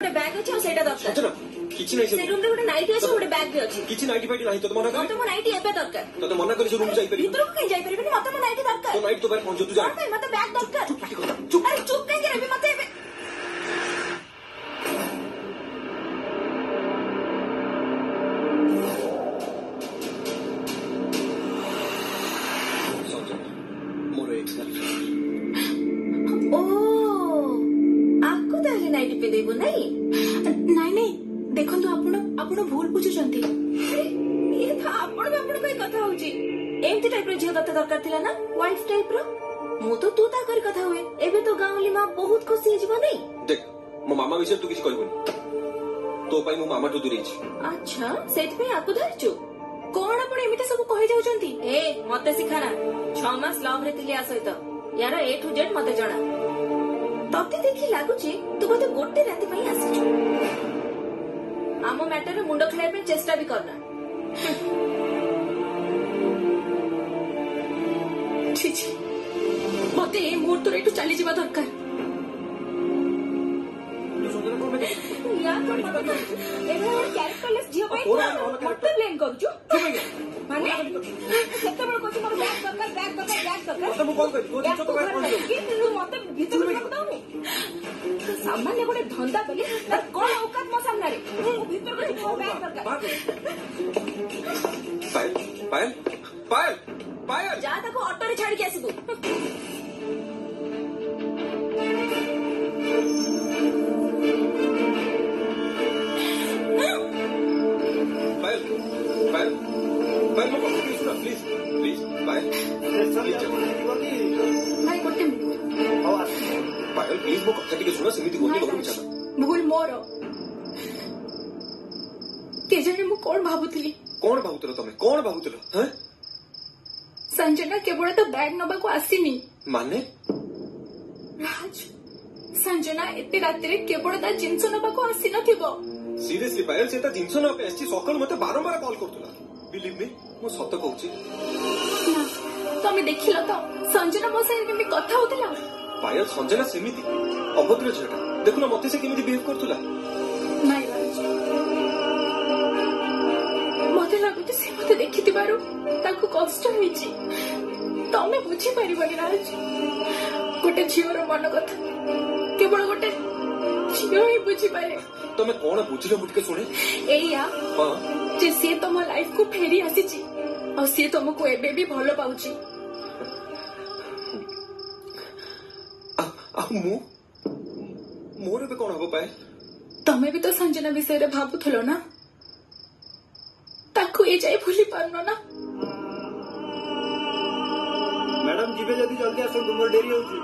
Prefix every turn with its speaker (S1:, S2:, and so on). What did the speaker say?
S1: गोटे बैग अछि और सेटा दरकार
S2: सच ना किछि नै
S1: से रूम रे गोटे नाइटी अछि गोटे बैग भी अछि
S2: किछि नाइटी फाइटी नाही तो मना कर
S1: तो मो नाइटी एबे दरकार
S2: तो मना कर से रूम जाई परिबे
S1: भीतर को कहीं जाई परिबे मते मो नाइटी दरकार
S2: तो नाइट तो बाहर पहुंचो तू जा
S1: मते बैग दरकार
S2: चुप
S1: अरे चुप कहीं रे मते
S2: मोर एक्स
S1: ओ आपको ताले नाइटी पे देबो नहीं
S3: ନାଇଁ ନାଇଁ ଦେଖନ୍ତୁ ଆପଣ ଆପଣ ଭୁଲ ବୁଝୁଛନ୍ତି।
S1: ये था आपण कोई कथा होची एमती टाइप रो झियो तते दरकार थिला ना वाइफ टाइप रो मु तो तू ता कर कथा हुए एबे तो गांवली मां बहुत खुशी हे जीवो नहीं
S2: देख मो मामा विषय तू किछ कहबोनी तो पाई मो मामा तो दूर छी
S1: अच्छा सेठ पे आकु धरचु कोन आपण एमिते सब कहि जाउचंती ए मते सिखाना 6 मास लव रे थिले आ सहित यार ए टू जेड मते जणा तते देखि लागुची तू बोते गोटे राती पई आसीचु आमो मैटर रे मुंडो खलाय पे चेष्टा भी करना
S3: छी छी मते ए मुहूर्त रे चली जीवा दरकार
S1: यार तो एबे कैरेक्टरलेस जियो पे मते ब्लेम करजु माने सेते बड़ कोची मोर बैग दरकार
S2: मते मु कॉल कर तू जितो तो बाहर पहुंच
S1: कि तू मते भीतर को बताउनी सामान्य गोटे धंदा पेले तार कोन औकात मो सामने रे भीतर को मोर बैग दरकार
S2: पायल पायल पायल पायल
S1: जा ताको ऑटो रे छाड़ी के आसीबू
S2: पायल पायल पायल मो कॉल सुन प्लीज प्लीज पायल
S3: भाई गोटे
S2: पायल प्लीज मो कथा टिके सुन सेमिति गोटे करू इच्छा
S3: भूल मोर केजाने मु कोन भाबुथली
S2: कोन भाबुतलो तमे कोन भाबुतलो हैं
S3: संजना केवल तो बैग नबा को आसीनी
S2: माने
S3: राज संजना एते राति रे केवल ता जिंस नबा को आसी नथिबो
S2: सीरियसली पायल से ता जिंस न पे आसी सकाळ मते बारंबार कॉल करतुला बिलीव मी मो सत कहूची
S3: तमे देखिलो तो संजना मो साथे केमि कथा होतला
S2: पायल संजना सेमिति अभद्र झटा देखुना मते से केमिति बिहेव करतुला
S3: नाइ राज मते लागुते से मते देखितिबारु ताको कष्ट होईची तमे बुझी परिबनी राज गोटे झियोर मन कथा केवल गोटे झियो ही बुझी पारे
S2: तमे कोन बुझिलो मुटके सुने
S3: एया
S2: हां
S3: जे से तम लाइफ को फेरी आसीची और से तुमको एबे भी भलो पाउची
S2: आ मु मोर बे कोन हबो पाए
S3: तमे भी तो संजना विषय रे भाबुथलो ना ताकू ए जाय भूली पारनो ना
S4: मैडम जीवे जल्दी जल्दी आसन तुमर डेरी होची